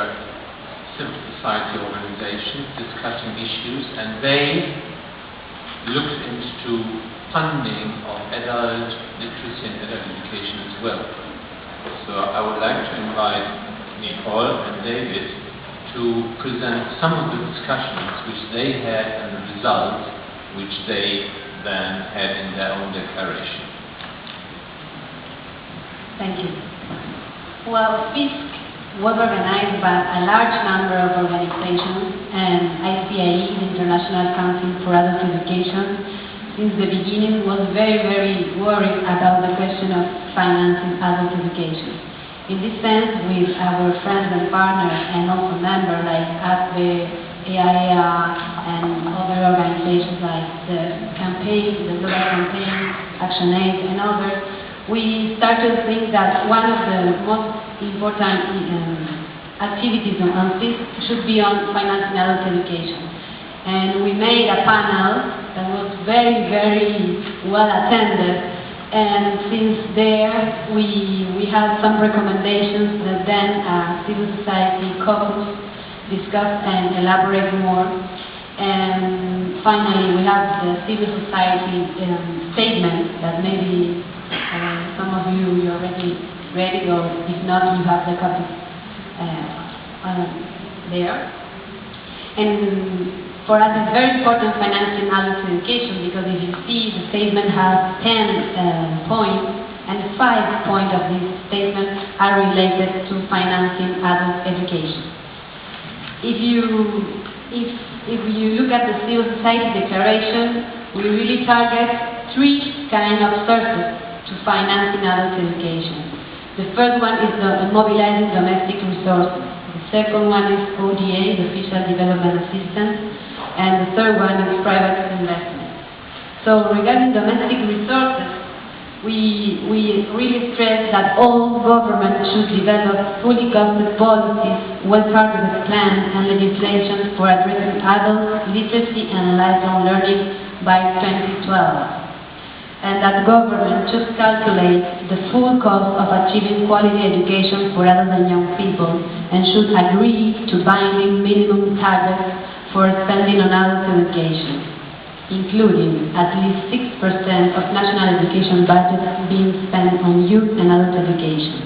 were civil society organizations discussing issues, and they looked into funding of adult literacy and adult education as well. So I would like to invite Nicole and David to present some of the discussions which they had and the results which they then had in their own declaration. Thank you. Well, FISC was organized by a large number of organizations, and ICAE, the International Council for Adult Education, since the beginning was very, very worried about the question of financing adult education. In this sense, with our friends and partners and also members like ASBE, ICAE, and other organizations like the campaign, the Global Campaign, ActionAid, and others, we started to think that one of the most important activities on this should be on financing adult education. And we made a panel that was very, very well attended, and since there we had some recommendations that then civil society caucus discussed and elaborate more. And finally we have the civil society statement that maybe some of you already read it, or if not, you have the copy there. And for us, it's very important financing adult education, because if you see, the statement has 10 points, and 5 points of this statement are related to financing adult education. If you look at the civil society declaration, we really target 3 kinds of sources to financing adult education. The first one is the mobilizing domestic resources. The second one is ODA, the Official Development Assistance. And the third one is private investment. So regarding domestic resources, we really stress that all governments should develop fully costed policies, well-targeted plans and legislation for addressing adult literacy and lifelong learning by 2012. And that government should calculate the full cost of achieving quality education for adult and young people, and should agree to binding minimum targets for spending on adult education, including at least 6% of national education budget being spent on youth and adult education.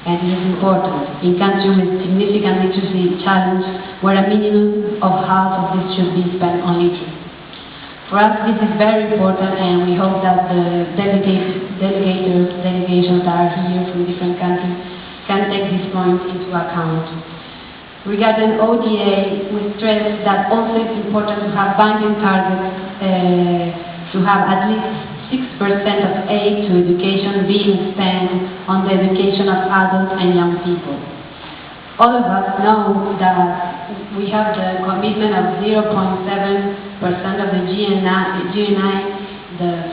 And it is important in countries with significant literacy challenge, where a minimum of half of this should be spent on literacy. For us, this is very important, and we hope that the delegations that are here from different countries can take this point into account. Regarding ODA, we stress that also it's important to have binding targets, to have at least 6% of aid to education being spent on the education of adults and young people. All of us know that we have the commitment of 0.7% of the GNI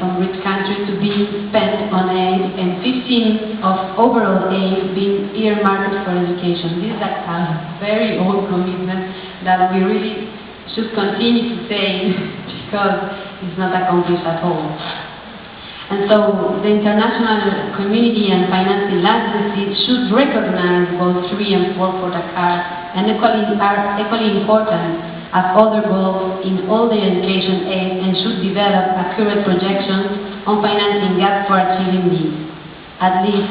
from rich countries to be spent on aid, and 15% of overall aid being earmarked for education. This is a very old commitment that we really should continue to say, because it's not accomplished at all. And so the international community and financing landscape should recognize both 3 and 4 for Dakar, and are equally important as other goals in all the education aid, and should develop accurate projections on financing gaps for achieving these. At least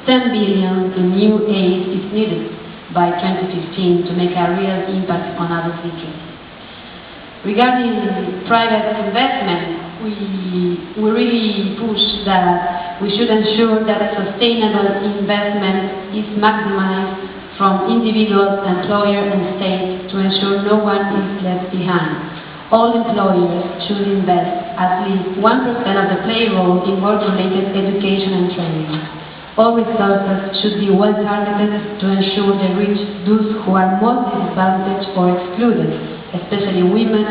10 billion in new aid is needed by 2015 to make a real impact on adult literacy. Regarding private investment, we really push that we should ensure that sustainable investment is maximized from individuals, employer and state, to ensure no one is left behind. All employers should invest at least 1% of the payroll in work-related education and training. All resources should be well targeted to ensure they reach those who are most disadvantaged or excluded, especially women,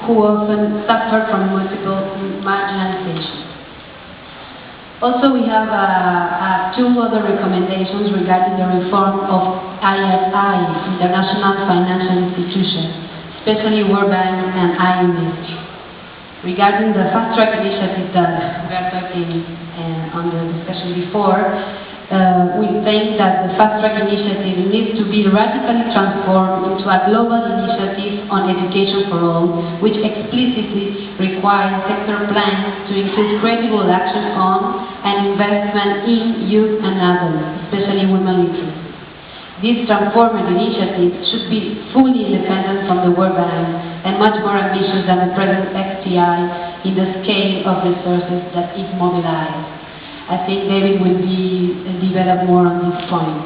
who often suffer from multiple marginalization. Also, we have 2 other recommendations regarding the reform of IFI, International Financial Institutions, especially World Bank and IMF. Regarding the fast-track initiative that we are talking on the discussion before, we think that the Fast Track initiative needs to be radically transformed into a global initiative on education for all, which explicitly requires sector plans to include credible action on and investment in youth and adults, especially women literacy. This transformed initiative should be fully independent from the World Bank and much more ambitious than the present FTI in the scale of resources that it mobilizes. I think David will develop more on this point.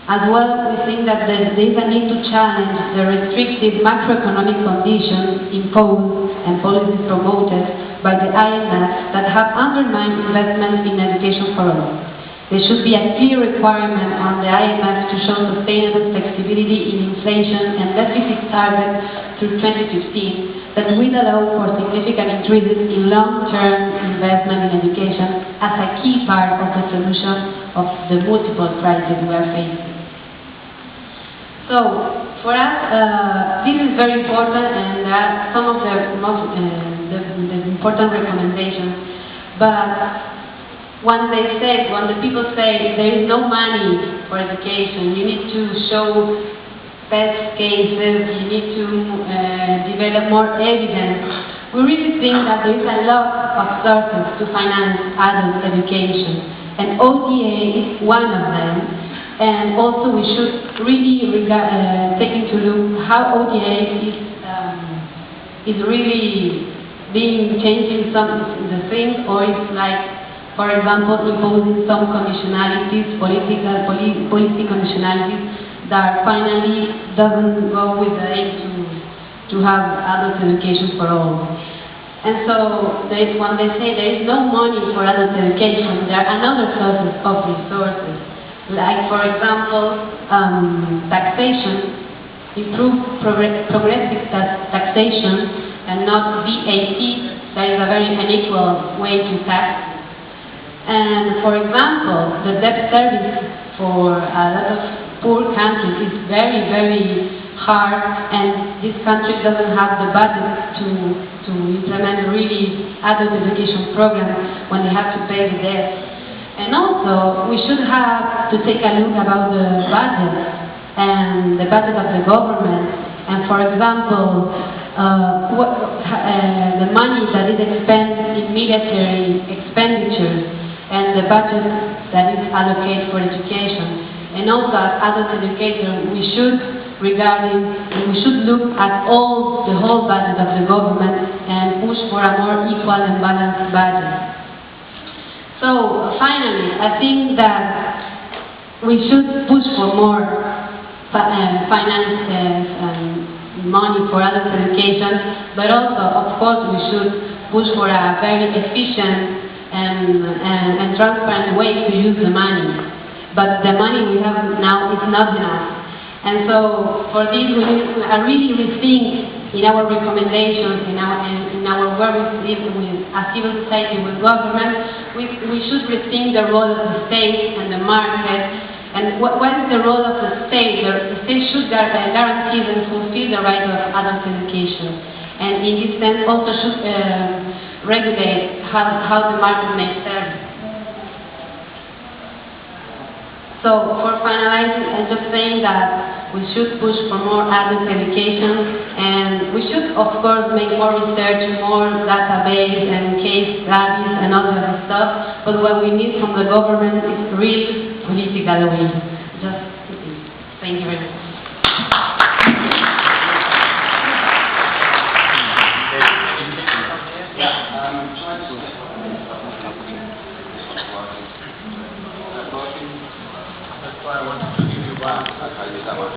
As well, we think that there is a need to challenge the restrictive macroeconomic conditions imposed and policies promoted by the IMF that have undermined investment in education for all. There should be a clear requirement on the IMF to show sustainable flexibility in inflation and deficit targets through 2015 that will allow for significant increases in long-term investment in education as a key part of the solution of the multiple crises we are facing. So, for us, this is very important, and there are some of the most the important recommendations. But when the people say there is no money for education, you need to show best cases, you need to develop more evidence. We really think that there is a lot of sources to finance adult education, and ODA is one of them. And also we should really take into look how ODA is really being changing some of the things, or it's like, for example, imposing some conditionalities, policy conditionalities that finally doesn't go with the aim to have adult education for all. And so when they say there is no money for adult education, there are another sources of resources. Like, for example, taxation, improve progressive taxation and not VAT. That is a very unequal way to tax. And for example, the debt service for a lot of poor countries is very, very hard, and this country doesn't have the budget to implement really adult education programs when they have to pay the debt. And also, we should have to take a look about the budget and the budget of the government. And for example, the money that is expended in military expenditures and the budget that is allocated for education. And also, as adult educators, we should look at the whole budget of the government and push for a more equal and balanced budget. So, finally, I think that we should push for more finances and money for adult education, but also, of course, we should push for a very efficient and transparent way to use the money. But the money we have now is not enough. And so, for this, we need to really rethink in our recommendations, in our work with a civil society, with government. We should rethink the role of the state and the market. And what is the role of the state? The state should guarantee and fulfill the right of adult education. And in this sense, also should regulate how the market makes service. So, for finalizing, I'm just saying that we should push for more adult education, and we should, of course, make more research, more database and case studies and all that stuff. But what we need from the government is real political will. Thank you very much. I wanted to give you one.